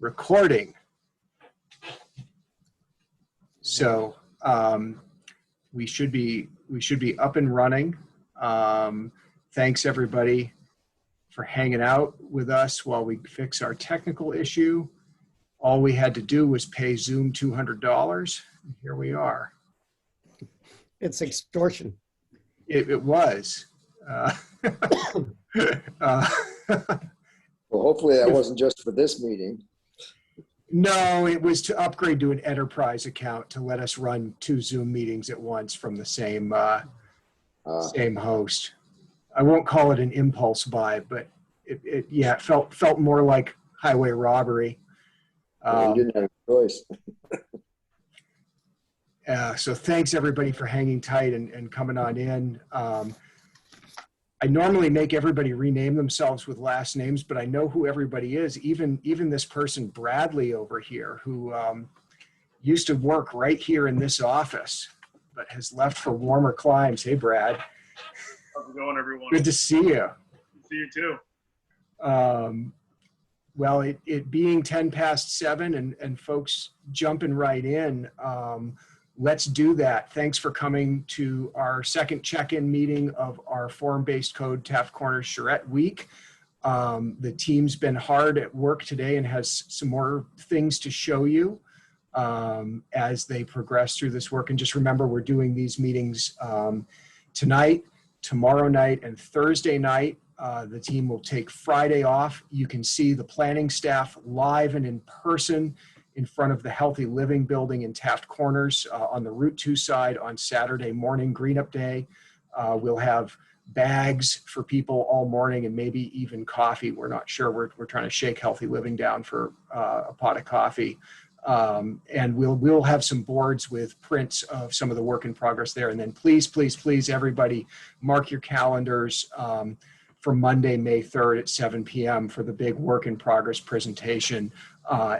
Recording. So we should be up and running. Thanks everybody for hanging out with us while we fix our technical issue. All we had to do was pay Zoom $200. Here we are. It's extortion. It was. Well, hopefully that wasn't just for this meeting. No, it was to upgrade to an enterprise account to let us run 2 Zoom meetings at once from the same same host. I won't call it an impulse buy, but it felt more like highway robbery. You didn't have a choice. So thanks everybody for hanging tight and coming on in. I normally make everybody rename themselves with last names, but I know who everybody is. Even this person, Bradley over here, who used to work right here in this office, but has left for warmer climes. Hey, Brad. How's it going, everyone? Good to see you. See you too. Well, it being 10 past 7 and folks jumping right in, let's do that. Thanks for coming to our second check-in meeting of our form-based code Taft Corners Charrette Week. The team's been hard at work today and has some more things to show you as they progress through this work. And just remember, we're doing these meetings tonight, tomorrow night, and Thursday night. The team will take Friday off. You can see the planning staff live and in person in front of the Healthy Living building in Taft Corners on the Route 2 side on Saturday morning, Green Up Day. We'll have bags for people all morning and maybe even coffee. We're not sure. We're trying to shake Healthy Living down for a pot of coffee. And we'll have some boards with prints of some of the work in progress there. And then please, please, please, everybody, mark your calendars for Monday, May 3rd at 7 p.m. for the big work in progress presentation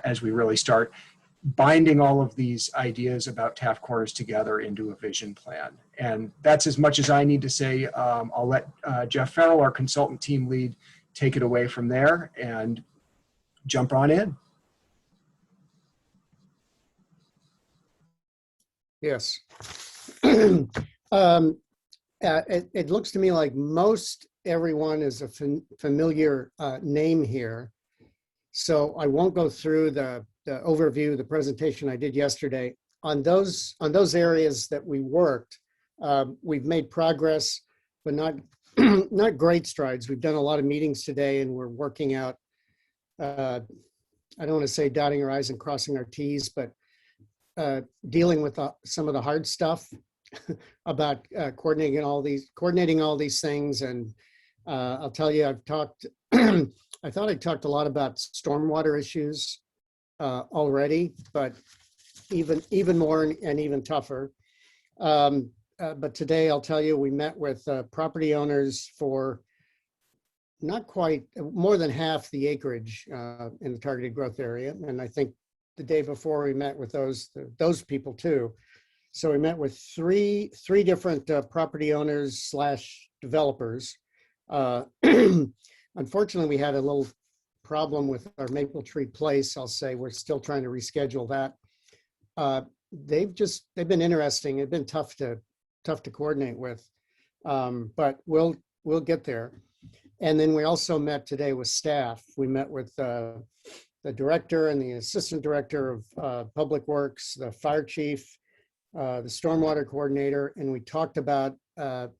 as we really start binding all of these ideas about Taft Corners together into a vision plan. And that's as much as I need to say. I'll let Jeff Farrell, our consultant team lead, take it away from there and jump on in. Yes. It looks to me like most everyone is a familiar name here. So I won't go through the overview, the presentation I did yesterday. On those areas that we worked, we've made progress, but not not great strides. We've done a lot of meetings today and we're working out, I don't want to say dotting our I's and crossing our T's, but dealing with some of the hard stuff about coordinating all these things. And I'll tell you, I've talked, I thought I talked a lot about stormwater issues already, but even more and even tougher. But today I'll tell you, we met with property owners for not quite, more than half the acreage in the targeted growth area. And I think the day before we met with those people too. So we met with three different property owners / developers. Unfortunately, we had a little problem with our Maple Tree Place. I'll say we're still trying to reschedule that. They've been interesting. It's been tough to coordinate with, but we'll get there. And then we also met today with staff. We met with the director and the assistant director of public works, the fire chief, the stormwater coordinator, and we talked about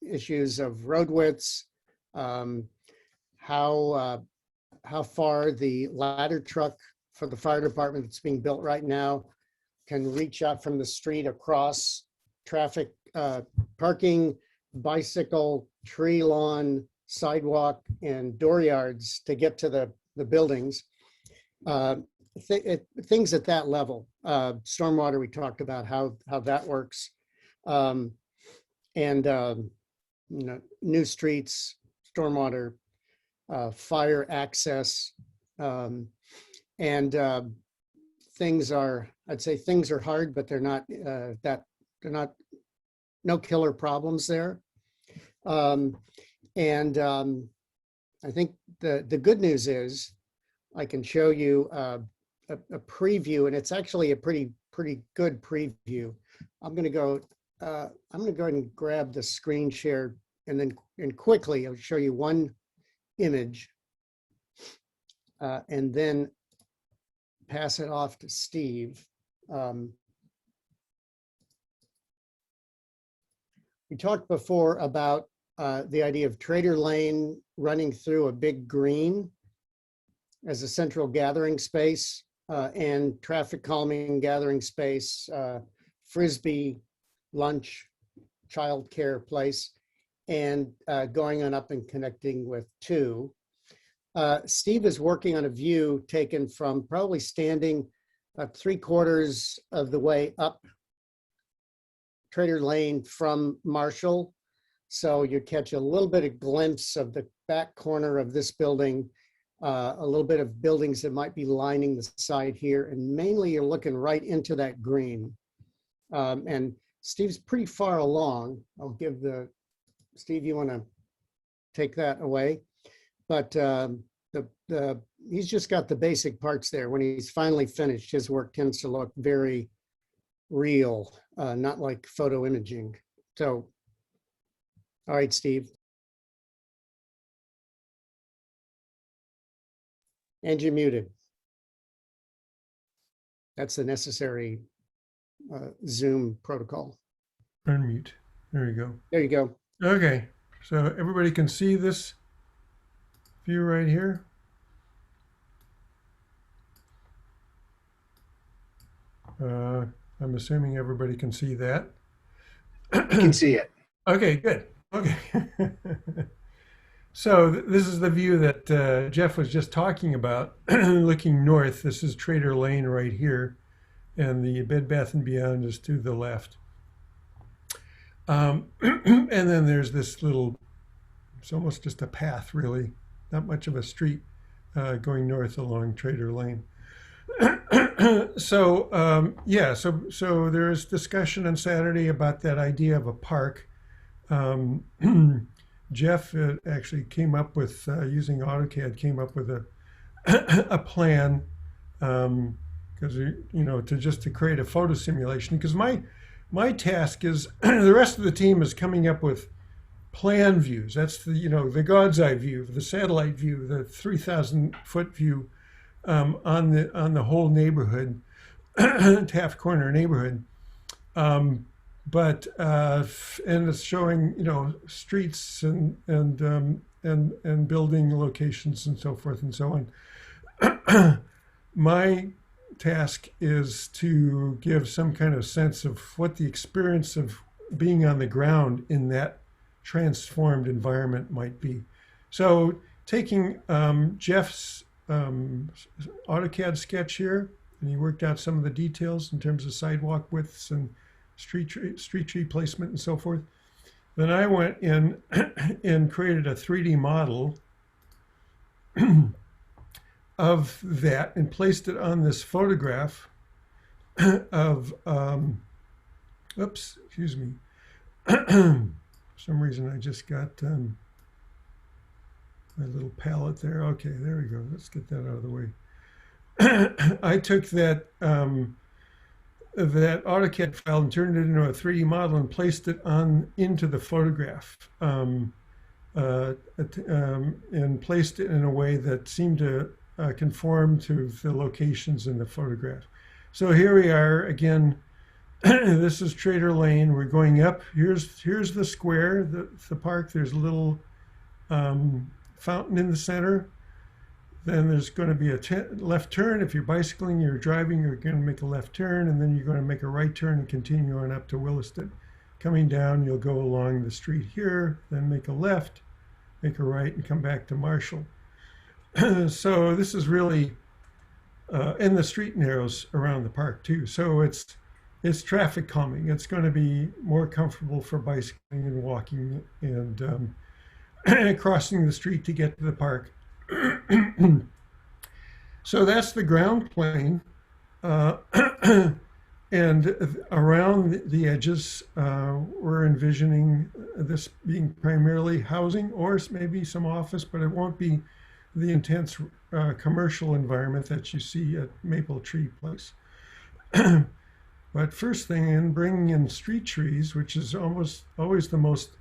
issues of road widths, how far the ladder truck for the fire department that's being built right now can reach out from the street across traffic, parking, bicycle, tree lawn, sidewalk, and dooryards to get to the buildings. Things at that level. Stormwater, we talked about how that works. New streets, stormwater, fire access, things are, I'd say things are hard, but they're not no killer problems there. I think the good news is I can show you a preview, and it's actually a pretty good preview. I'm going to go ahead and grab the screen share, and quickly I'll show you one image, and then pass it off to Steve. We talked before about the idea of Trader Lane running through a big green as a central gathering space, and traffic calming gathering space, Frisbee, lunch, childcare place, and going on up and connecting with 2. Steve is working on a view taken from probably standing 3/4 of the way up Trader Lane from Marshall. So you catch a little bit of glimpse of the back corner of this building, a little bit of buildings that might be lining the side here, and mainly you're looking right into that green. And Steve's pretty far along. I'll give Steve, you want to take that away? But he's just got the basic parts there. When he's finally finished, his work tends to look very real, not like photo imaging. So, all right, Steve. And you're muted. That's the necessary Zoom protocol. Unmute. There you go. There you go. Okay, so everybody can see this view right here. I'm assuming everybody can see that. You can see it. Okay, good. Okay. So this is the view that Jeff was just talking about, looking north. This is Trader Lane right here, and the Bed Bath & Beyond is to the left. And then there's this little, it's almost just a path really, not much of a street, going north along Trader Lane. So yeah, so there's discussion on Saturday about that idea of a park. Jeff actually came up with, using AutoCAD, came up with a plan, because to create a photo simulation. Because my task is, the rest of the team is coming up with plan views. That's the God's eye view, the satellite view, the 3,000-foot view on the whole neighborhood, Taft Corner neighborhood. But and it's showing streets and building locations and so forth and so on. My task is to give some kind of sense of what the experience of being on the ground in that transformed environment might be. So taking Jeff's AutoCAD sketch here, and he worked out some of the details in terms of sidewalk widths and street tree placement and so forth. Then I went in and created a 3D model of that and placed it on this photograph of, oops, excuse me. For some reason I just got my little palette there. Okay, there we go. Let's get that out of the way. I took that that AutoCAD file and turned it into a 3D model and placed it into the photograph, and placed it in a way that seemed to conform to the locations in the photograph. So here we are again. This is Trader Lane. We're going up. Here's the square, the park. There's a little fountain in the center. Then there's going to be a left turn. If you're bicycling, you're driving, you're going to make a left turn, and then you're going to make a right turn and continue on up to Williston. Coming down, you'll go along the street here, then make a left, make a right, and come back to Marshall. So this is really, and the street narrows around the park too. So it's traffic calming. It's going to be more comfortable for bicycling and walking and crossing the street to get to the park. So that's the ground plane, and around the edges, we're envisioning this being primarily housing or maybe some office, but it won't be the intense commercial environment that you see at Maple Tree Place. But first thing, in bringing in street trees, which is almost always the most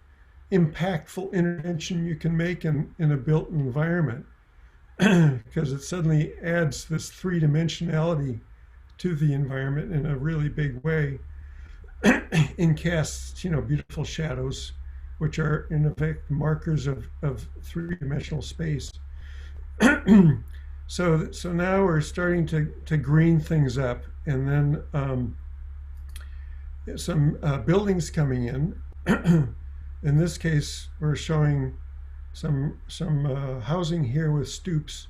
impactful intervention you can make in a built environment, because it suddenly adds this three-dimensionality to the environment in a really big way, and casts, beautiful shadows, which are in effect markers of three-dimensional space. So now we're starting to green things up, and then some buildings coming in. In this case, we're showing some housing here with stoops.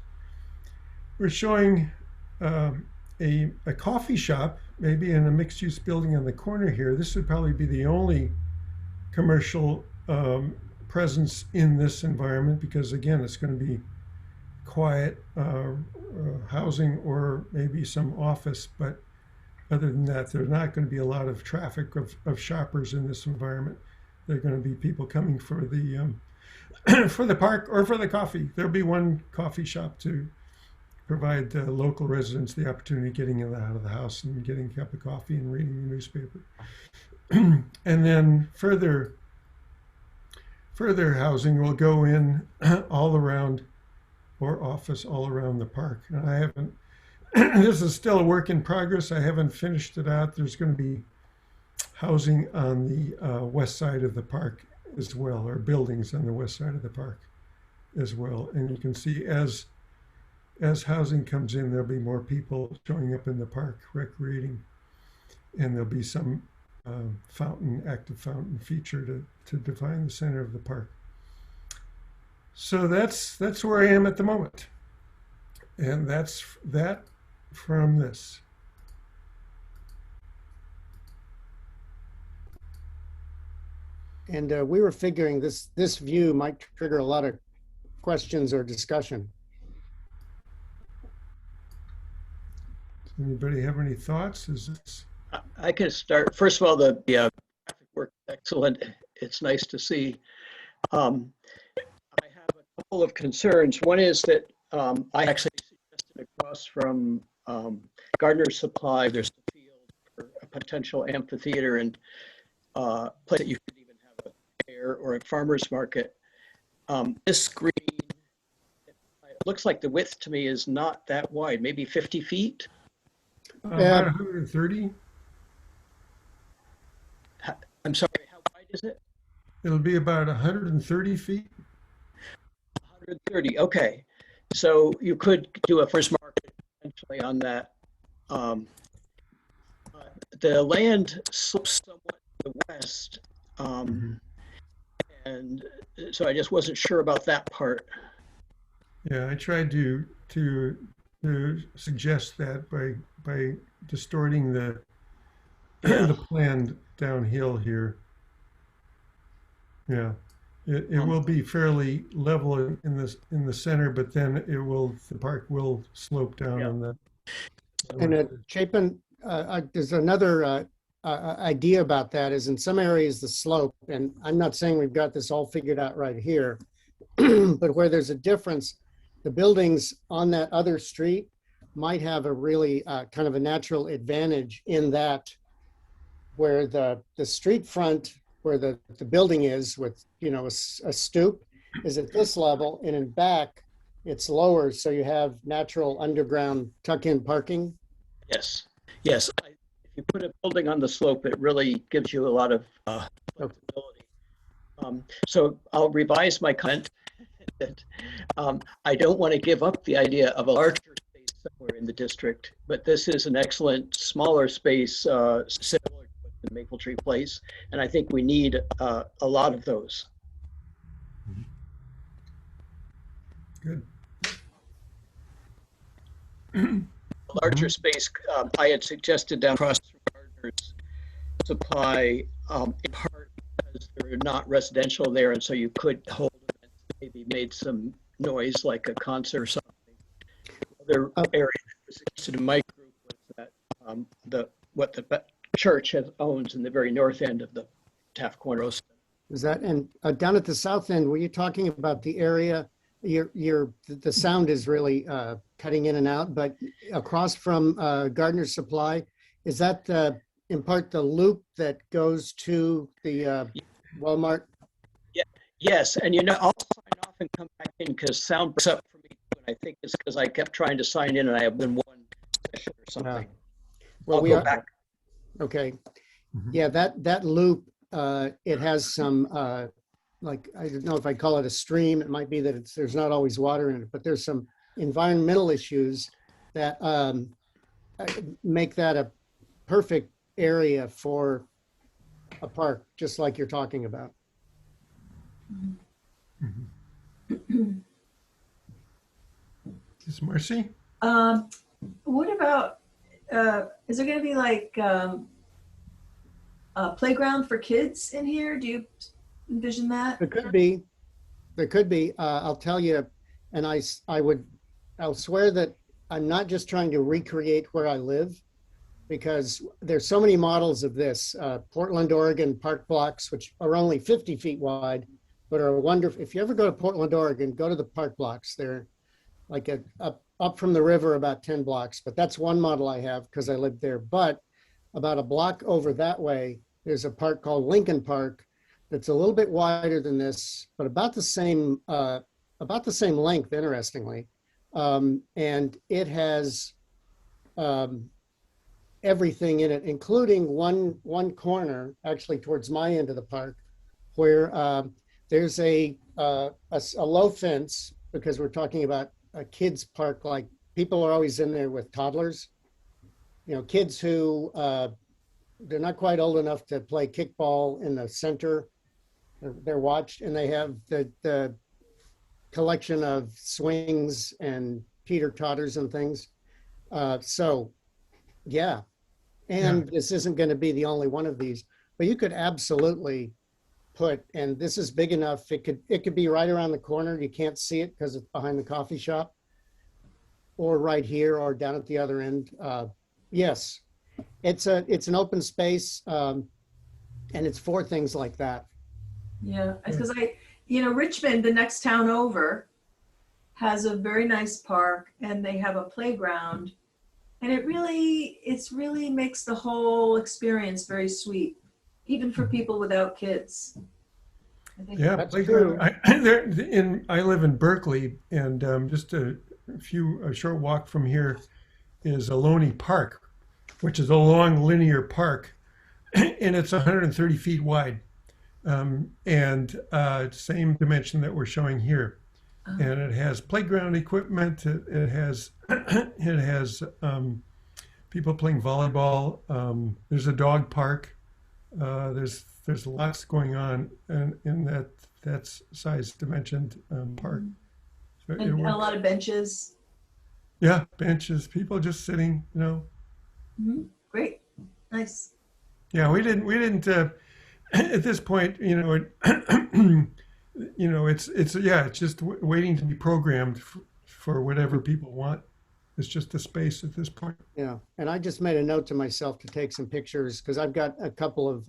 We're showing a coffee shop, maybe in a mixed-use building on the corner here. This would probably be the only commercial presence in this environment, because again, it's going to be quiet housing or maybe some office, but other than that, there's not going to be a lot of traffic of shoppers in this environment. There are going to be people coming for the for the park or for the coffee. There'll be one coffee shop to provide local residents the opportunity of getting in and out of the house and getting a cup of coffee and reading the newspaper. And then further housing will go in all around, or office all around the park. And I haven't, this is still a work in progress. I haven't finished it out. There's going to be housing on the west side of the park as well, or buildings on the west side of the park as well. And you can see as housing comes in, there'll be more people showing up in the park recreating, and there'll be some active fountain feature to define the center of the park. So that's where I am at the moment, and that's that from this. And we were figuring this view might trigger a lot of questions or discussion. Does anybody have any thoughts? Is this? I can start. First of all, the graphic work is excellent. It's nice to see. I have a couple of concerns. One is that I actually suggested across from Gardner's Supply, there's a field for a potential amphitheater and place that you could even have a fair or a farmer's market. This green, it looks like the width to me is not that wide, maybe 50 feet. About 130. I'm sorry, how wide is it? It'll be about 130 feet. 130, okay. So you could do a first market potentially on that. The land slopes somewhat to the west. And so I just wasn't sure about that part. Yeah, I tried to suggest that by distorting the plan downhill here. Yeah, it will be fairly level in the center, but then the park will slope down on that. And Chapin, there's another idea about that is in some areas the slope, and I'm not saying we've got this all figured out right here, but where there's a difference, the buildings on that other street might have a really kind of a natural advantage in that where the street front, where the building is with, a stoop is at this level, and in back it's lower, so you have natural underground tuck-in parking. Yes. If you put a building on the slope, it really gives you a lot of flexibility. So I'll revise my comment that I don't want to give up the idea of a larger space somewhere in the district, but this is an excellent smaller space similar to the Maple Tree Place, and I think we need a lot of those. Good. A larger space, I had suggested down across from Gardner's Supply, in part because they're not residential there, and so you could hold events, maybe made some noise like a concert or something. The other area that was suggested in my group was that what the church owns in the very north end of the Taft Corner. Is that, and down at the south end, were you talking about the area the sound is really cutting in and out, but across from Gardner's Supply, is that in part the loop that goes to the Walmart? Yes, and I'll sign off and come back in because sound breaks up for me. And I think it's because I kept trying to sign in and I have been one session or something. Well, I'll we go are back. okay. Mhm. Yeah, that loop, it has some like, I don't know if I call it a stream. It might be that there's not always water in it, but there's some environmental issues that make that a perfect area for a park, just like you're talking about. Is Marcy? What about, is there gonna be like a playground for kids in here? Do you envision that? There could be, I'll tell you, and I'll swear that I'm not just trying to recreate where I live, because there's so many models of this. Portland, Oregon park blocks, which are only 50 feet wide, but are wonderful. If you ever go to Portland, Oregon, go to the park blocks. They're like up from the river about 10 blocks, but that's one model I have because I lived there. But about a block over that way, there's a park called Lincoln Park that's a little bit wider than this, but about the same length, interestingly. And it has everything in it, including one corner, actually towards my end of the park, where there's a low fence, because we're talking about a kids park. Like, people are always in there with toddlers, kids who they're not quite old enough to play kickball in the center. They're watched, and they have the collection of swings and teeter-totters and things. So yeah, and this isn't going to be the only one of these, but you could absolutely put, and this is big enough, it could be right around the corner. You can't see it because it's behind the coffee shop, or right here, or down at the other end. Yes, it's an open space, and it's for things like that. Yeah, because Richmond, the next town over, has a very nice park, and they have a playground, and it really makes the whole experience very sweet, even for people without kids. I think Yeah, That's playground. true. I live in Berkeley, and just a short walk from here is Ohlone Park, which is a long linear park, and it's 130 feet wide, and same dimension that we're showing here. And it has playground equipment. It has people playing volleyball. There's a dog park. There's lots going on in that size dimensioned park. So and a lot of benches. Yeah, benches, people just sitting. Great, nice. Yeah, we didn't at this point. It's just waiting to be programmed for whatever people want. It's just a space at this point. Yeah, and I just made a note to myself to take some pictures, because I've got a couple of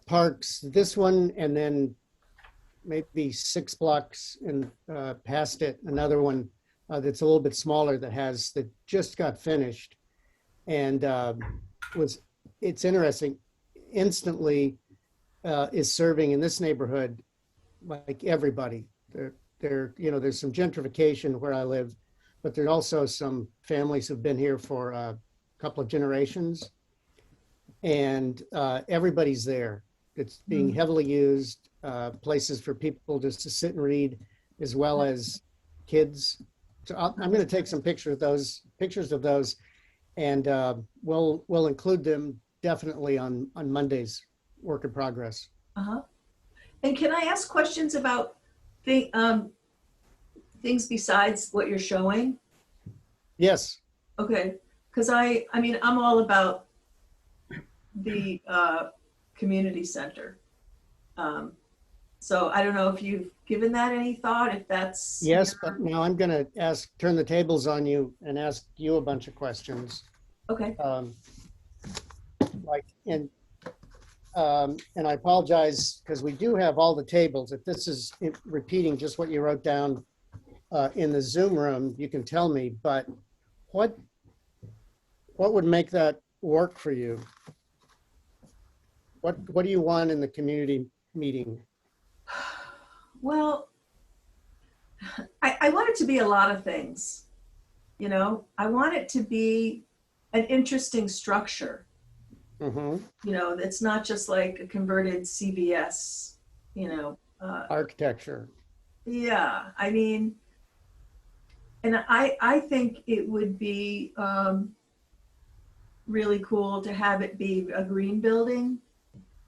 parks, this one, and then maybe 6 blocks and past it, another one that's a little bit smaller that just got finished. And it's interesting, instantly is serving in this neighborhood like everybody. There's some gentrification where I live, but there's also some families who've been here for a couple of generations, and everybody's there. It's being heavily used, places for people just to sit and read, as well as kids. So I'm going to take some pictures of those, and we'll include them definitely on Monday's work in progress. And can I ask questions about things besides what you're showing? Yes. Okay, because I'm all about the community center. So I don't know if you've given that any thought, if that's... Yes, but now I'm going to turn the tables on you and ask you a bunch of questions. Okay. And I apologize, because we do have all the tables. If this is repeating just what you wrote down, in the Zoom room, you can tell me, but what would make that work for you? What do you want in the community meeting? Well, I want it to be a lot of things. You know, I want it to be an interesting structure. Mm-hmm. You know, it's not just like a converted CVS, you know. Architecture. Yeah, I mean, and I think it would be really cool to have it be a green building,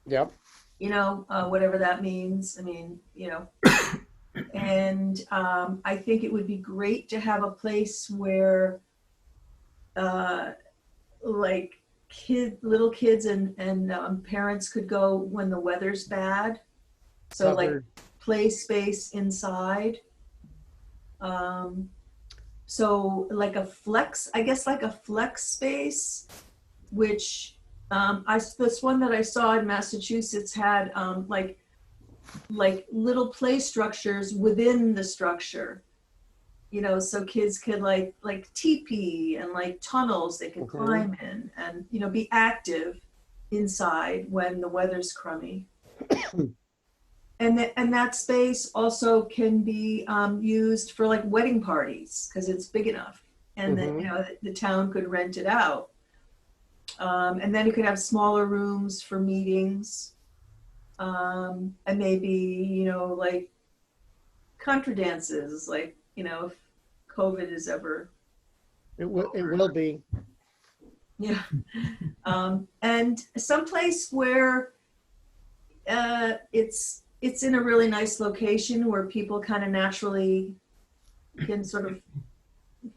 Yep. you know, whatever that means. I mean, you know, and I think it would be great to have a place where like little kids and parents could go when the weather's bad. So like Covered. play space inside. So like a flex, I guess like a flex space, which this one that I saw in Massachusetts had like little play structures within the structure. You know, so kids could like teepee and like tunnels they could climb in and, you know, be active inside when the weather's crummy. And that space also can be used for like wedding parties because it's big enough, and then, you know, the town could rent it out. And then you could have smaller rooms for meetings, and maybe, you know, like contra dances, like, you know, if COVID is ever. It will be. Yeah. And someplace where it's in a really nice location where people kind of naturally can sort of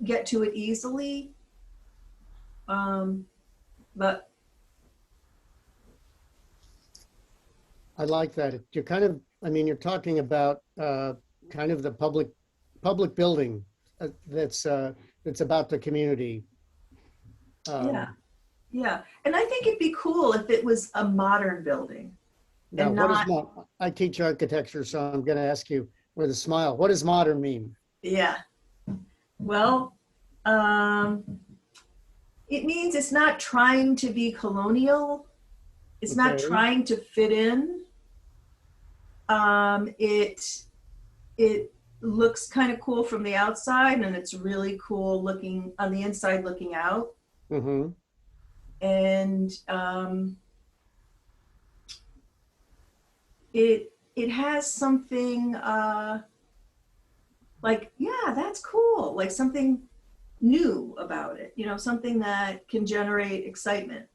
get to it easily. But I like that. You're kind of, I mean, you're talking about kind of the public building that's about the community. yeah. And I think it'd be cool if it was a modern building. Now, And I teach architecture, so I'm going to ask you with a smile, what does modern mean? Yeah. Well, it means it's not trying to be colonial. It's not Okay. trying to fit in. It looks kind of cool from the outside, and it's really cool looking on the inside, looking out. Mm-hmm. And it has something like, yeah, that's cool, like something new about it, you know, something that can generate excitement.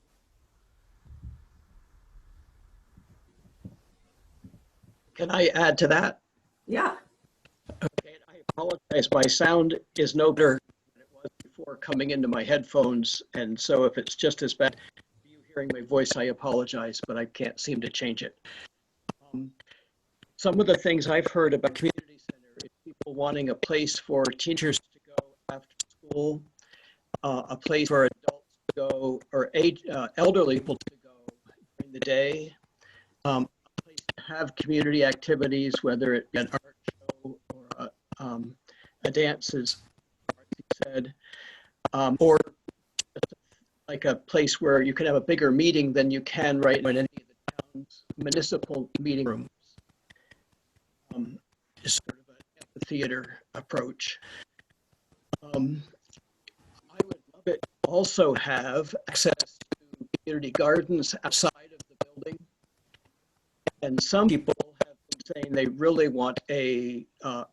Can I add to that? Yeah. Okay, I apologize. My sound is no better than it was before coming into my headphones. And so if it's just as bad you hearing my voice, I apologize, but I can't seem to change it. Some of the things I've heard about community center is people wanting a place for teachers to go after school, a place for adults to go, or elderly people to go during the day, a place to have community activities, whether it be an art show or a dance, as Marcy said, or like a place where you can have a bigger meeting than you can right in any of the town's municipal meeting rooms. Is sort of an amphitheater approach. I would love it to also have access to community gardens outside of the building. And some people have been saying they really want a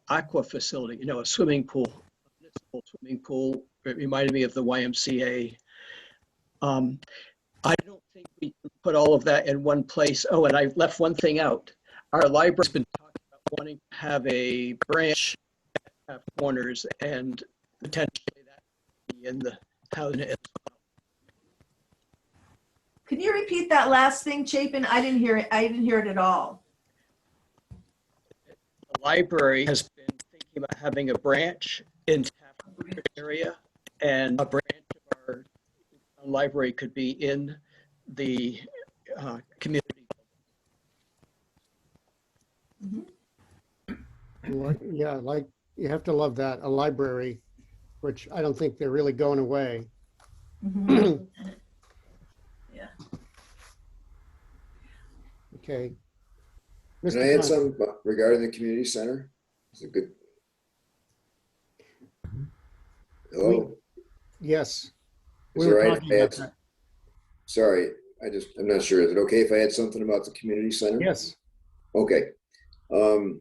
aqua facility, you know, a swimming pool, a municipal swimming pool. It reminded me of the YMCA. I don't think we can put all of that in one place. Oh, and I left one thing out. Our library's been talking about wanting to have a branch that have corners, and potentially that could be in the housing as well. Can you repeat that last thing, Chapin? I didn't hear it. I didn't hear it at all. The library has been thinking about having a branch in Taft area, and a branch of our library could be in the community. Mm-hmm. Yeah, You have to love that, a library, which I don't think they're really going away. Mhm. Yeah. Okay. Can I Mr. add Con, something regarding the community center? It's a good. Hello? yes, Is we it were all right if talking I about add, that. sorry, I'm not sure. Is it okay if I add something about the community center? Yes. Okay. Um,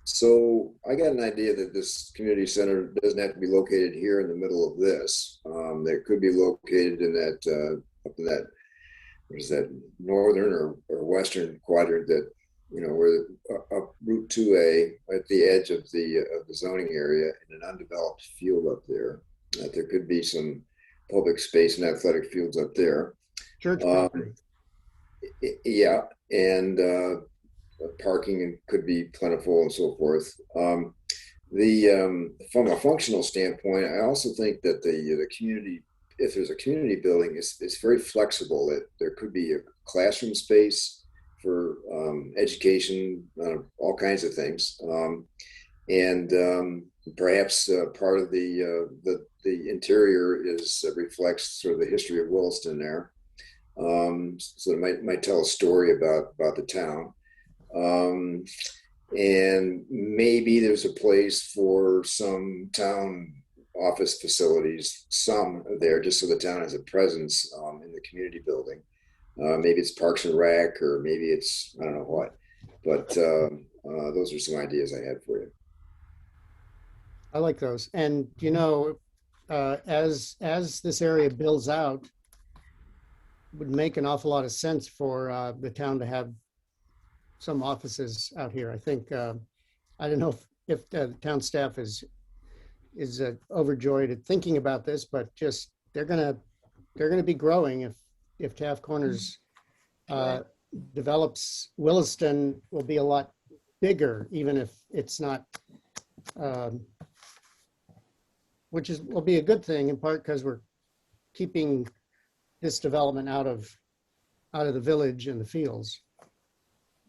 so I got an idea that this community center doesn't have to be located here in the middle of this. It could be located in that, up in that, what is that, northern or western quadrant that, you know, where up Route 2A at the edge of the zoning area in an undeveloped field up there. That there could be some public space and athletic fields up there. Church property. Yeah, and parking could be plentiful and so forth. From a functional standpoint, I also think that the community, if there's a community building, it's very flexible. That there could be a classroom space for education, all kinds of things, and perhaps part of the interior is reflects sort of the history of Williston there. So it might tell a story about the town. And maybe there's a place for some town office facilities, some there, just so the town has a presence in the community building. Maybe it's Parks and Rec, or maybe it's, I don't know what. But those are some ideas I had for you. I like those. And, you know, as this area builds out, would make an awful lot of sense for the town to have some offices out here. I think, I don't know if the town staff is overjoyed at thinking about this, but just they're gonna be growing if Taft Corners develops. Williston will be a lot bigger, even if it's not, which will be a good thing in part because we're keeping this development out of the village and the fields.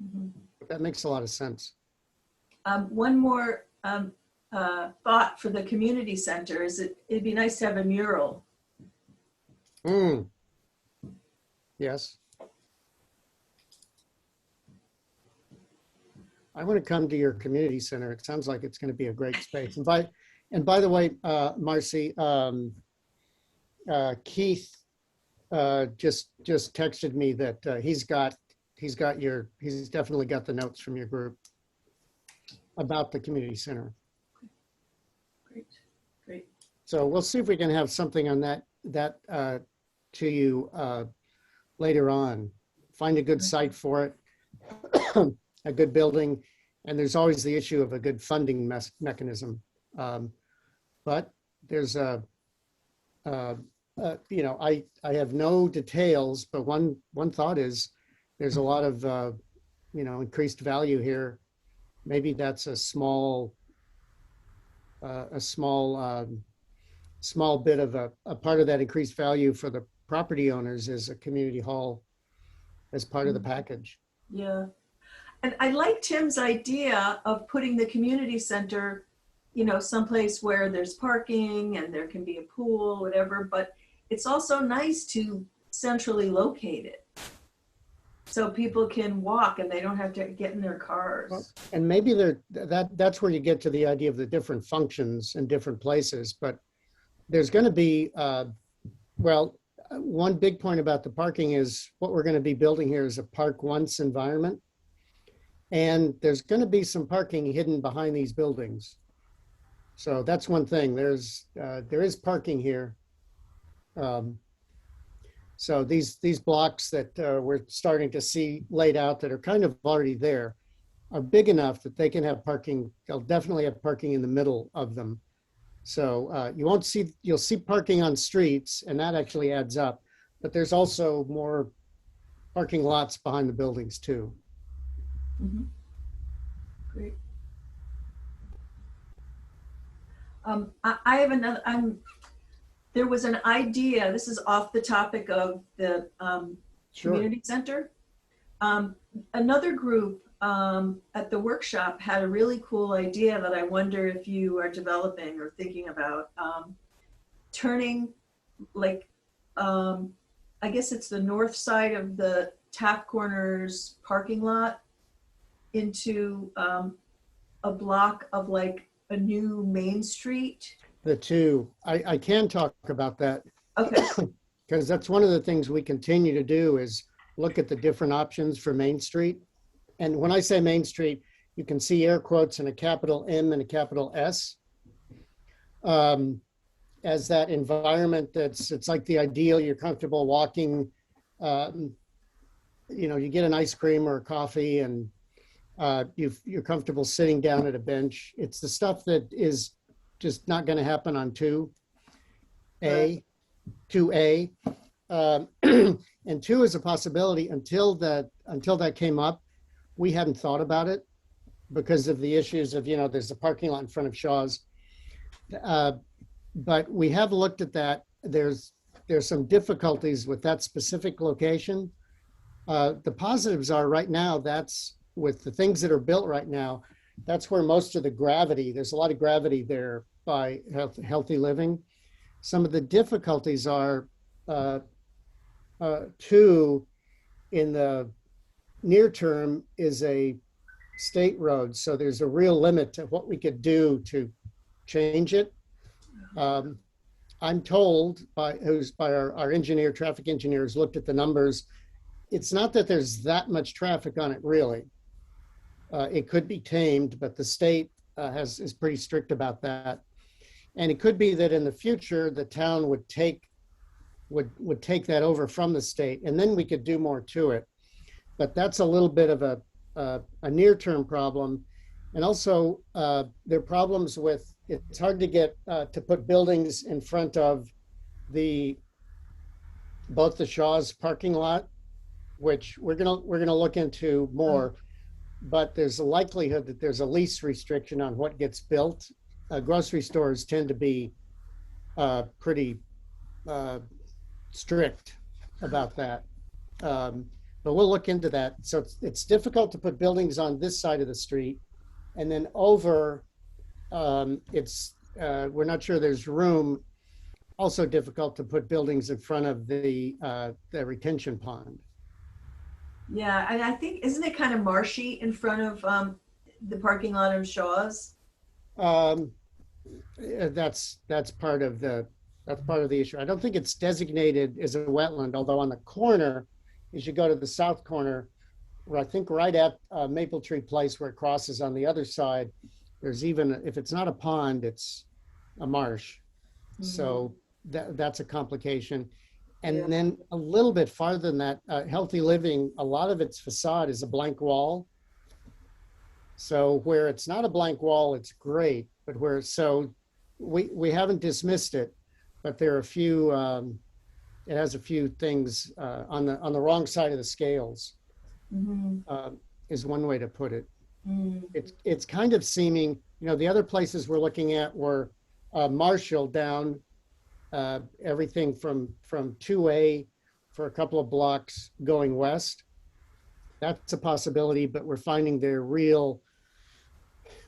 Mhm. That makes a lot of sense. One more thought for the community center is it'd be nice to have a mural. Yes. I want to come to your community center. It sounds like it's going to be a great space. And by the way, Marcy, Keith just texted me that he's definitely got the notes from your group about the community center. Great. So we'll see if we can have something on that to you later on. Find a good site for it, a good building, and there's always the issue of a good funding mechanism. But there's you know, I have no details, but one thought is there's a lot of you know, increased value here. Maybe that's a small bit of a part of that increased value for the property owners is a community hall as part of the package. Yeah. And I like Tim's idea of putting the community center, you know, someplace where there's parking and there can be a pool, whatever, but it's also nice to centrally locate it so people can walk and they don't have to get in their cars. And maybe that's where you get to the idea of the different functions in different places, but there's going to be, well, one big point about the parking is what we're going to be building here is a park once environment. And there's going to be some parking hidden behind these buildings. So that's one thing. There is parking here. So these blocks that we're starting to see laid out that are kind of already there are big enough that they can have parking. They'll definitely have parking in the middle of them. So you'll see parking on streets, and that actually adds up. But there's also more parking lots behind the buildings too. Mm-hmm. Great. I have another, there was an idea, this is off the topic of the Sure. community center. Another group at the workshop had a really cool idea that I wonder if you are developing or thinking about, turning like, I guess it's the north side of the Tap Corners parking lot into a block of like a new Main Street. The two, I can talk about that Okay. because that's one of the things we continue to do is look at the different options for Main Street. And when I say Main Street, you can see air quotes and a capital M and a capital S. As that environment it's like the ideal, you're comfortable walking, you get an ice cream or a coffee and you're comfortable sitting down at a bench. It's the stuff that is just not going to happen on 2A. And 2 is a possibility until that came up. We hadn't thought about it because of the issues of, there's a parking lot in front of Shaw's. But we have looked at that. There's some difficulties with that specific location. The positives are right now, that's with the things that are built right now, that's where most of the gravity, there's a lot of gravity there by healthy living. Some of the difficulties are 2 in the near term is a state road. So there's a real limit to what we could do to change it. I'm told by our engineer, traffic engineers looked at the numbers. It's not that there's that much traffic on it really. It could be tamed, but the state is pretty strict about that. And it could be that in the future, the town would take that over from the state and then we could do more to it. But that's a little bit of a near-term problem. And also there are problems with, it's hard to get to put buildings in front of both the Shaw's parking lot, which we're gonna look into more, but there's a likelihood that there's a lease restriction on what gets built. Grocery stores tend to be pretty strict about that. But we'll look into that. So it's difficult to put buildings on this side of the street. And then over, we're not sure there's room. Also difficult to put buildings in front of the retention pond. Yeah, and I think, isn't it kind of marshy in front of the parking lot of Shaw's? That's part of the issue. I don't think it's designated as a wetland, although on the corner, as you go to the south corner, where I think right at Maple Tree Place where it crosses on the other side, there's even, if it's not a pond, it's a marsh. Mm-hmm. So that's a complication. And then a little bit farther than that, Healthy Living, a lot of its facade is a blank wall. So where it's not a blank wall, it's great. But we haven't dismissed it, but there are a few, it has a few things on the wrong side of the scales, is one way to put it. It's kind of seeming, the other places we're looking at were Marshall down, everything from 2A for a couple of blocks going west. That's a possibility, but we're finding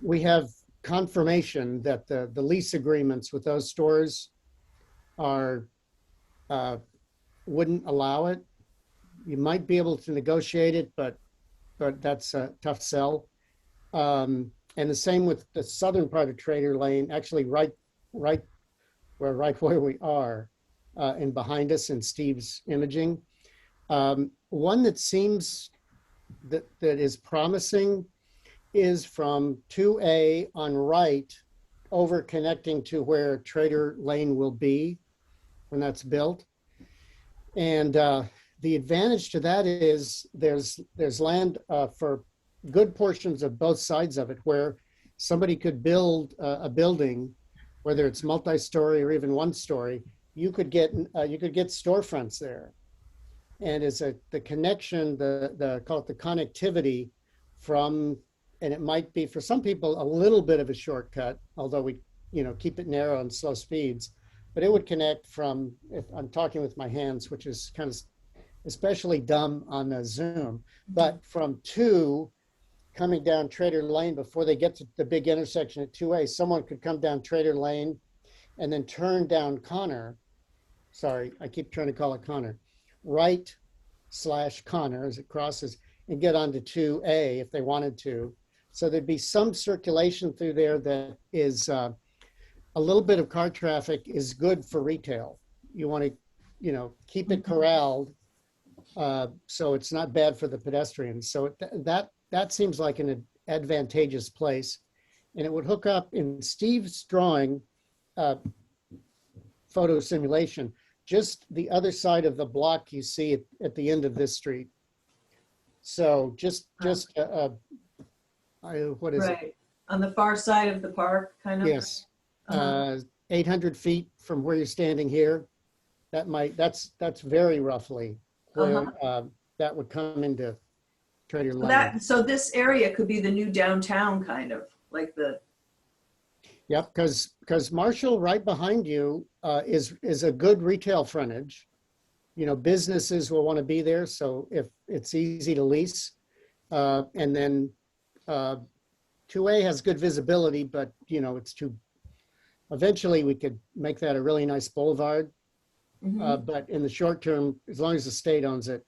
we have confirmation that the lease agreements with those stores wouldn't allow it. You might be able to negotiate it, but that's a tough sell. And the same with the southern part of Trader Lane, actually right where we are, and behind us in Steve's imaging. One that seems that is promising is from 2A on right over connecting to where Trader Lane will be when that's built. And the advantage to that is there's land for good portions of both sides of it where somebody could build a building, whether it's multi-story or even one story. You could get storefronts there. And it's the connection, call it the connectivity from, and it might be for some people a little bit of a shortcut, although we keep it narrow and slow speeds, but it would connect from, if I'm talking with my hands, which is kind of especially dumb on the Zoom, but from 2 coming down Trader Lane before they get to the big intersection at 2A, someone could come down Trader Lane and then turn down Connor. Sorry, I keep trying to call it Connor. Right/Connor as it crosses and get onto 2A if they wanted to. So there'd be some circulation through there that is a little bit of car traffic is good for retail. You want to, you know, keep it corralled so it's not bad for the pedestrians. So that seems like an advantageous place. And it would hook up in Steve's drawing photo simulation, just the other side of the block you see at the end of this street. So just what is it? Right, on the far side of the park, kind of? Yes, Uh-huh. 800 feet from where you're standing here. That's very roughly where that would come into Trader Lane. So this area could be the new downtown, kind of, like the, Yep, because Marshall right behind you is a good retail frontage. You know, businesses will want to be there, so if it's easy to lease. And then 2A has good visibility, but you know, it's too, eventually we could make that a really nice boulevard. But in the short term, as long as the state owns it,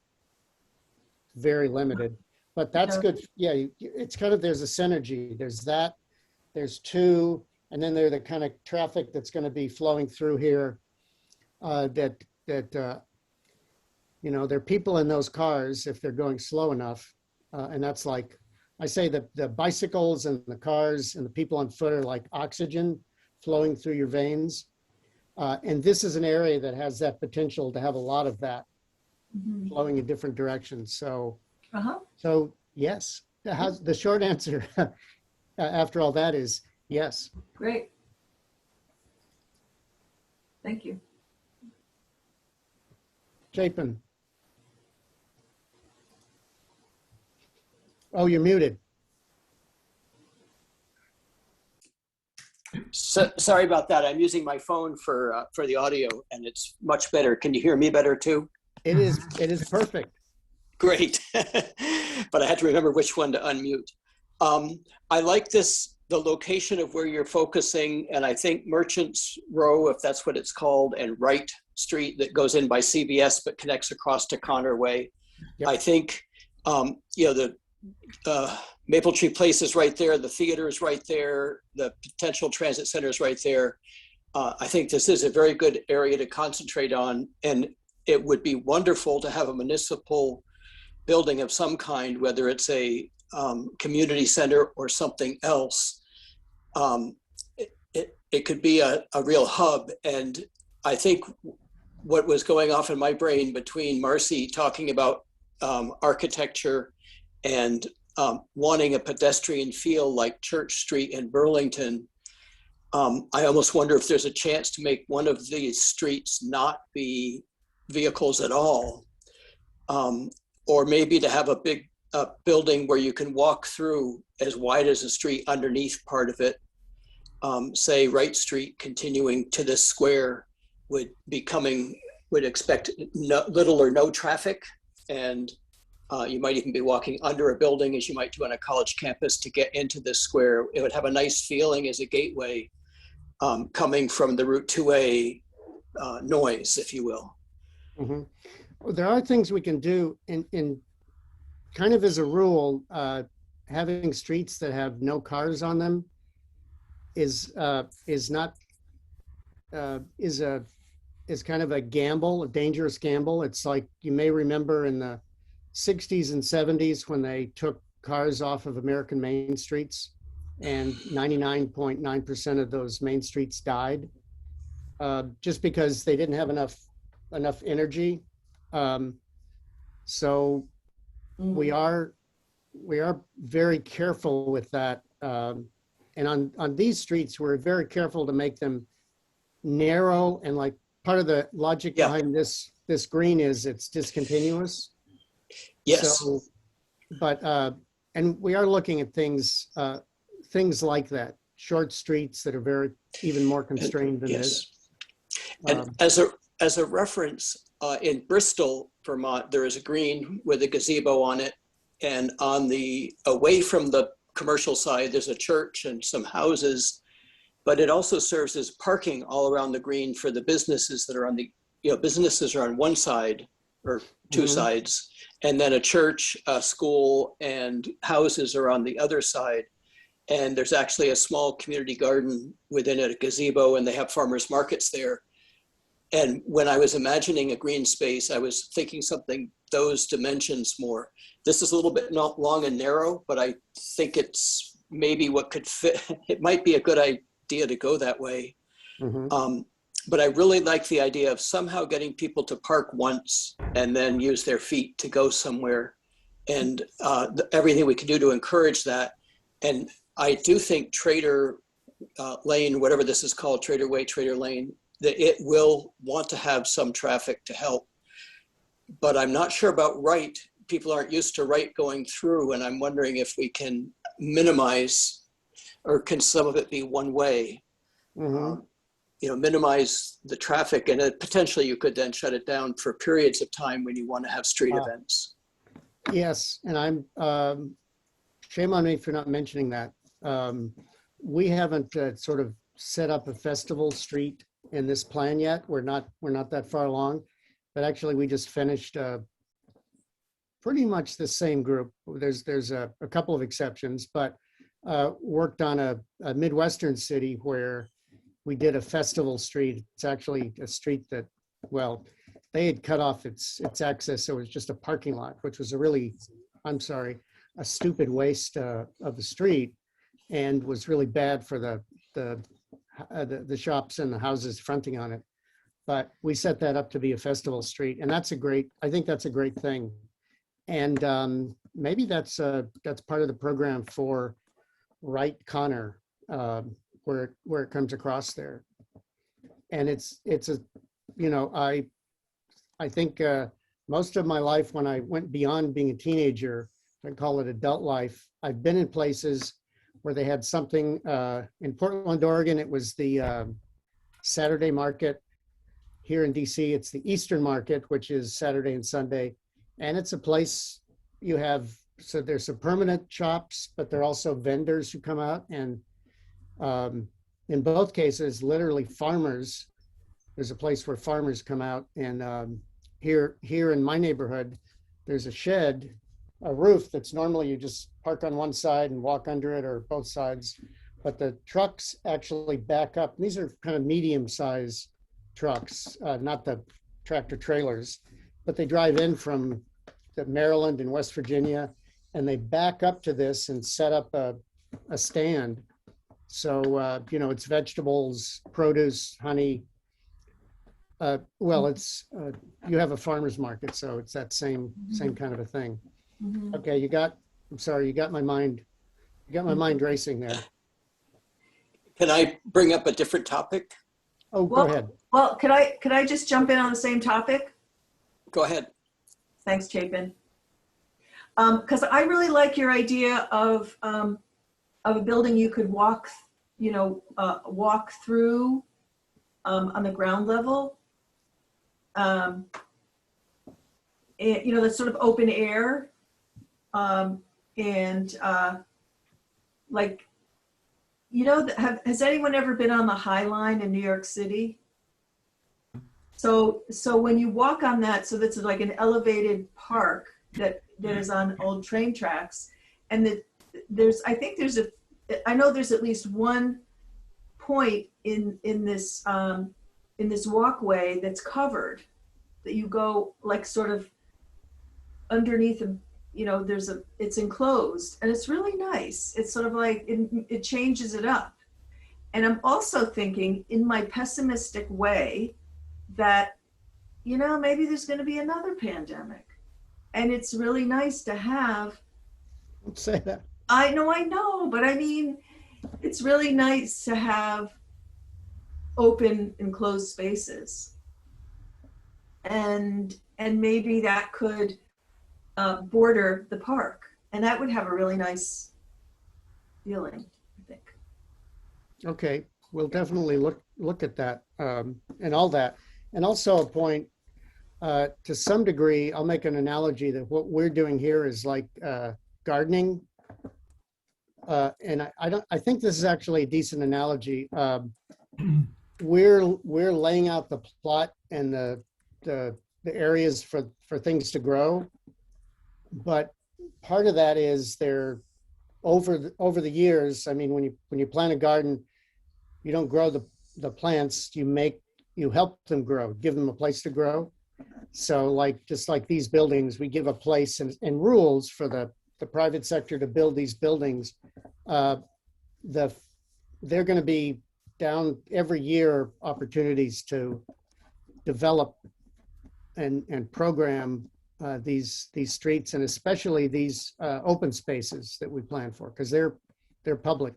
very limited. But that's good. Yeah, it's kind of, there's a synergy. There's that, there's 2, and then there's the kind of traffic that's going to be flowing through here that you know, there are people in those cars if they're going slow enough. And that's like, I say that the bicycles and the cars and the people on foot are like oxygen flowing through your veins. And this is an area that has that potential to have a lot of that flowing in different directions. So, so yes, the short answer after all that is yes. great. Thank you. Chapin. Oh, you're muted. So, sorry about that. I'm using my phone for the audio, and it's much better. Can you hear me better too? It is perfect. Great. But I had to remember which one to unmute. I like the location of where you're focusing, and I think Merchants Row, if that's what it's called, and Wright Street that goes in by CVS but connects across to Connor Way. Yep. I think, you know, the Maple Tree Place is right there, the theater is right there, the potential transit center is right there. I think this is a very good area to concentrate on, and it would be wonderful to have a municipal building of some kind, whether it's a community center or something else. It could be a real hub. And I think what was going off in my brain between Marcy talking about architecture and wanting a pedestrian feel like Church Street in Burlington, I almost wonder if there's a chance to make one of these streets not be vehicles at all, or maybe to have a big building where you can walk through as wide as the street underneath part of it. Say Wright Street continuing to this square would expect little or no traffic, and you might even be walking under a building as you might do on a college campus to get into this square. It would have a nice feeling as a gateway coming from the Route 2A noise, if you will. Mm-hmm. Well, there are things we can do in kind of as a rule, having streets that have no cars on them is kind of a gamble, a dangerous gamble. It's like, you may remember in the 60s and 70s when they took cars off of American main streets, and 99.9% of those main streets died just because they didn't have enough energy. So we are very careful with that. And on these streets, we're very careful to make them narrow, and like part of the logic behind this green is it's discontinuous. Yes. So, but and we are looking at things like that, short streets that are even more constrained than this. And as a reference, in Bristol, Vermont, there is a green with a gazebo on it, And on the, away from the commercial side, there's a church and some houses, but it also serves as parking all around the green for the businesses that are on the, businesses are on one side or two sides, and then a church, a school, and houses are on the other side. And there's actually a small community garden within it, a gazebo, and they have farmers markets there. And when I was imagining a green space, I was thinking something those dimensions more. This is a little bit not long and narrow, but I think it's maybe what could fit. It might be a good idea to go that way. But I really like the idea of somehow getting people to park once and then use their feet to go somewhere, and everything we can do to encourage that. And I do think Trader Lane, whatever this is called, Trader Way, Trader Lane, that it will want to have some traffic to help. But I'm not sure about Wright. People aren't used to Wright going through, and I'm wondering if we can minimize, or can some of it be one way? Minimize the traffic, and potentially you could then shut it down for periods of time when you want to have street events. Yes, and I'm, shame on me for not mentioning that. We haven't sort of set up a festival street in this plan yet. We're not that far along, but actually we just finished pretty much the same group. There's a couple of exceptions, but worked on a Midwestern city where we did a festival street. It's actually a street that, well, they had cut off its access, so it was just a parking lot, which was a stupid waste of the street, and was really bad for the shops and the houses fronting on it. But we set that up to be a festival street, and I think that's a great thing. And maybe that's part of the program for Wright Connor, where it comes across there. And it's I think most of my life, when I went beyond being a teenager, I call it adult life, I've been in places where they had something. In Portland, Oregon, it was the Saturday market. Here in DC, it's the Eastern market, which is Saturday and Sunday. And it's a place so there's some permanent shops, but there are also vendors who come out, and in both cases, literally farmers. There's a place where farmers come out, and here in my neighborhood, there's a shed, a roof that's normally you just park on one side and walk under it, or both sides, but the trucks actually back up. These are kind of medium-sized trucks, not the tractor trailers, but they drive in from Maryland and West Virginia, and they back up to this and set up a stand. So, it's vegetables, produce, honey. You have a farmer's market, so it's that same kind of a thing. Okay, you got my mind racing there. Can I bring up a different topic? Oh, go ahead. Well, could I just jump in on the same topic? Go ahead. Thanks, Chapin. Because I really like your idea of a building you could walk through on the ground level. That's sort of open air, has anyone ever been on the High Line in New York City? So when you walk on that, so that's like an elevated park that is on old train tracks, and I know there's at least one point in this walkway that's covered, that you go like sort of underneath it's enclosed, and it's really nice. It's sort of like it changes it up. And I'm also thinking, in my pessimistic way, that maybe there's going to be another pandemic, and it's really nice to have. Don't say that. I know, but I mean, it's really nice to have open enclosed spaces, and maybe that could border the park, and that would have a really nice feeling, I think. Okay, we'll definitely look at that, and all that. And also a point, to some degree, I'll make an analogy that what we're doing here is like gardening. And I think this is actually a decent analogy. We're laying out the plot and the areas for things to grow, but part of that is they're over the years. I mean, when you plant a garden, you don't grow the plants. You help them grow, give them a place to grow. So just like these buildings, we give a place and rules for the private sector to build these buildings. They're going to be down every year opportunities to develop and program these streets, and especially these open spaces that we plan for, because they're public.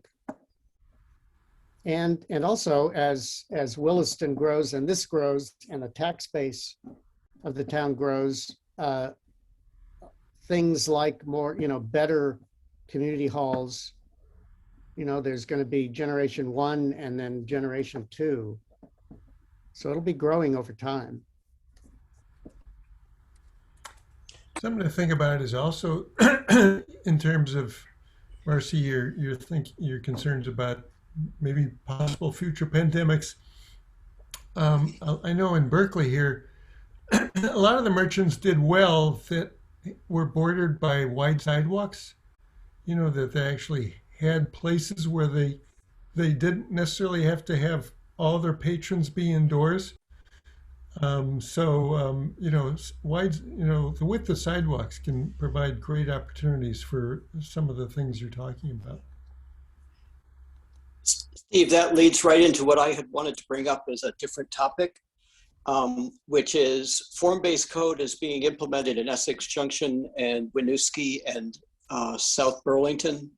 And also as Williston grows and this grows and the tax base of the town grows, things like more, better community halls, there's going to be generation 1 and then generation 2. So it'll be growing over time. Something to think about is also in terms of, Marcy, your concerns about maybe possible future pandemics. I know in Berkeley here, a lot of the merchants did well that were bordered by wide sidewalks, that they actually had places where they didn't necessarily have to have all their patrons be indoors. Wide, the width of sidewalks can provide great opportunities for some of the things you're talking about. Steve, that leads right into what I had wanted to bring up as a different topic, which is form-based code is being implemented in Essex Junction and Winooski and South Burlington.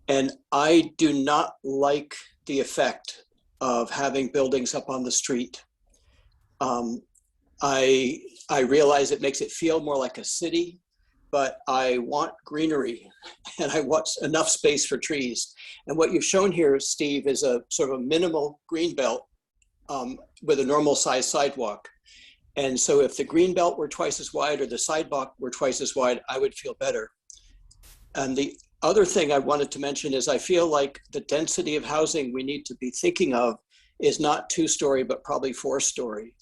And I do not like the effect of having buildings up on the street. I realize it makes it feel more like a city, but I want greenery and I want enough space for trees. And what you've shown here, Steve, is a sort of a minimal green belt with a normal size sidewalk. And so if the green belt were twice as wide or the sidewalk were twice as wide, I would feel better. And the other thing I wanted to mention is I feel like the density of housing we need to be thinking of is not 2-story, but probably 4-story.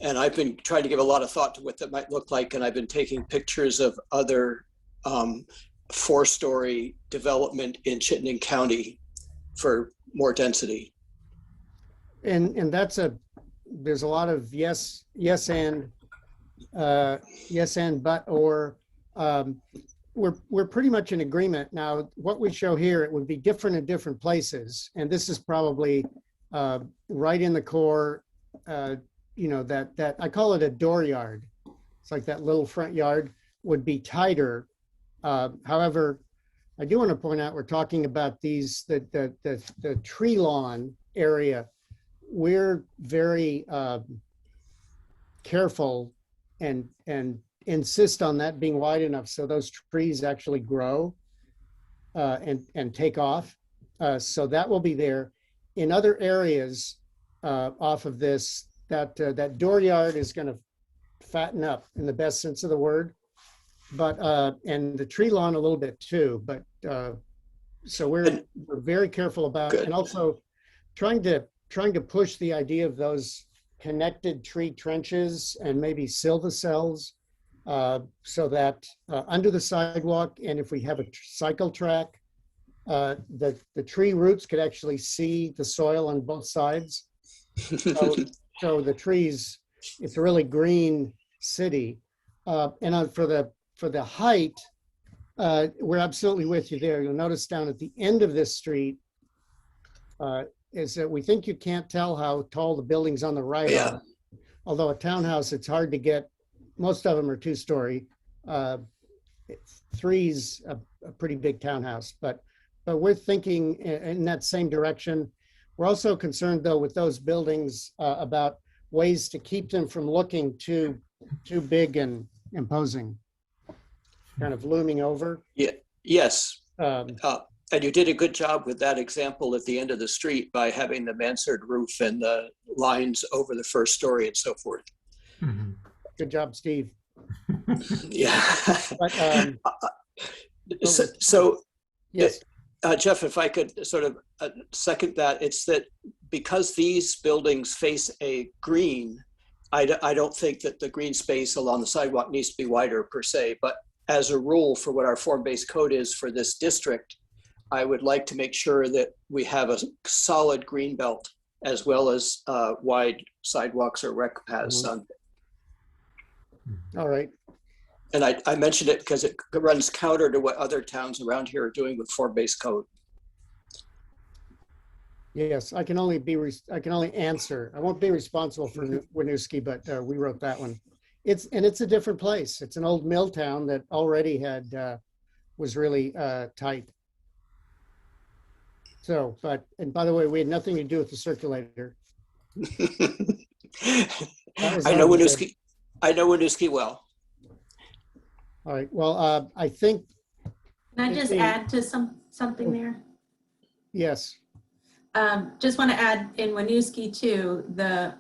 And I've been trying to give a lot of thought to what that might look like. And I've been taking pictures of other 4-story development in Chittenden County for more density. And there's a lot of yes and but, or we're pretty much in agreement. Now, what we show here, it would be different in different places. And this is probably right in the core, that I call it a dooryard. It's like that little front yard would be tighter. However, I do want to point out, we're talking about the tree lawn area. We're very careful and insist on that being wide enough so those trees actually grow and take off. So that will be there. In other areas off of this, that dooryard is going to fatten up in the best sense of the word, but and the tree lawn a little bit too. But so we're very careful about, Good. And also trying to push the idea of those connected tree trenches and maybe silvacells, so that under the sidewalk, and if we have a cycle track, the tree roots could actually see the soil on both sides. So the trees, it's a really green city. And for the height, we're absolutely with you there. You'll notice down at the end of this street is that we think you can't tell how tall the buildings on the right are. Although a townhouse, it's hard to get. Most of them are 2-story. 3's a pretty big townhouse, but we're thinking in that same direction. We're also concerned, though, with those buildings about ways to keep them from looking too big and imposing, kind of looming over. Yeah. Yes. And you did a good job with that example at the end of the street by having the mansard roof and the lines over the first story and so forth. Mhm. Good job, Steve. Yeah. But, So, yes, Jeff, if I could sort of second that, it's that because these buildings face a green, I don't think that the green space along the sidewalk needs to be wider per se, but as a rule for what our form-based code is for this district, I would like to make sure that we have a solid green belt as well as wide sidewalks or rec paths. all right. And I mentioned it because it runs counter to what other towns around here are doing with form-based code. Yes, I can only answer. I won't be responsible for Winooski, but we wrote that one. It's a different place. It's an old mill town that already had was really tight. So, and by the way, we had nothing to do with the circulator. I know Winooski. I know Winooski well. All right. Well, I think. Can I just add to something there? Yes. Just want to add in Winooski too, the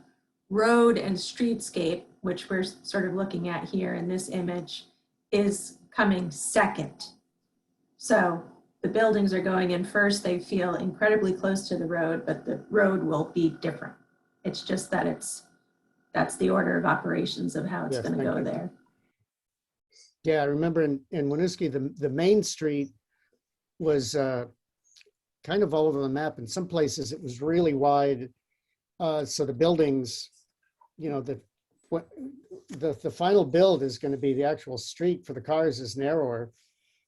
road and streetscape, which we're sort of looking at here in this image, is coming second. So the buildings are going in first. They feel incredibly close to the road, but the road will be different. It's just that that's the order of operations of how it's going to go there. Yeah, I remember in Winooski, the main street was kind of all over the map. In some places it was really wide. So the buildings, you know, the final build is going to be the actual street for the cars is narrower.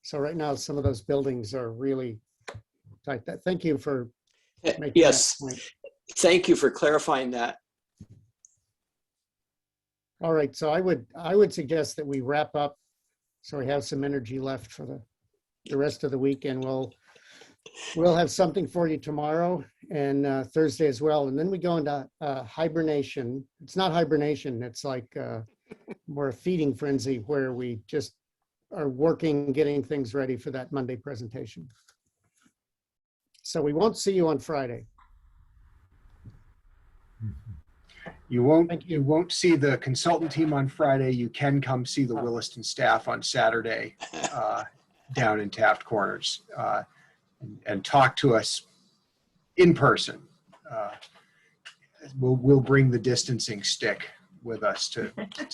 So right now, some of those buildings are really tight. Thank you for making yes. that point. Thank you for clarifying that. All right, so I would suggest that we wrap up so we have some energy left for the rest of the weekend. We'll have something for you tomorrow and Thursday as well. And then we go into hibernation. It's not hibernation. It's like more a feeding frenzy where we just are working, getting things ready for that Monday presentation. So we won't see you on Friday. You won't see the consultant team on Friday. You can come see the Williston staff on Saturday down in Taft Corners and talk to us in person. We'll bring the distancing stick with us to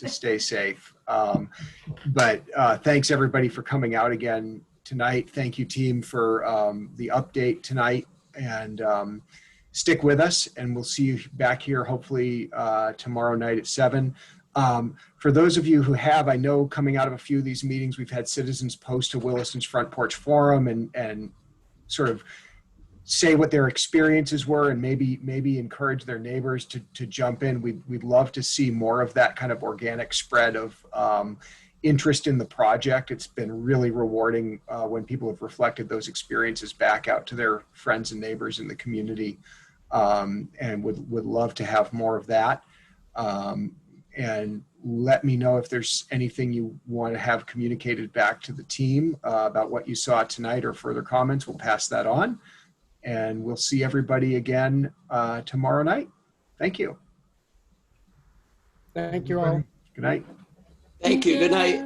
stay safe. But thanks everybody for coming out again tonight. Thank you team for the update tonight, and stick with us, and we'll see you back here hopefully tomorrow night at 7. For those of you who have, I know coming out of a few of these meetings, we've had citizens post to Williston's Front Porch Forum and sort of say what their experiences were and maybe encourage their neighbors to jump in. We'd love to see more of that kind of organic spread of interest in the project. It's been really rewarding when people have reflected those experiences back out to their friends and neighbors in the community, and would love to have more of that. And let me know if there's anything you want to have communicated back to the team about what you saw tonight or further comments. We'll pass that on, and we'll see everybody again tomorrow night. Thank you. Thank you all. Good night. Thank you. Good night.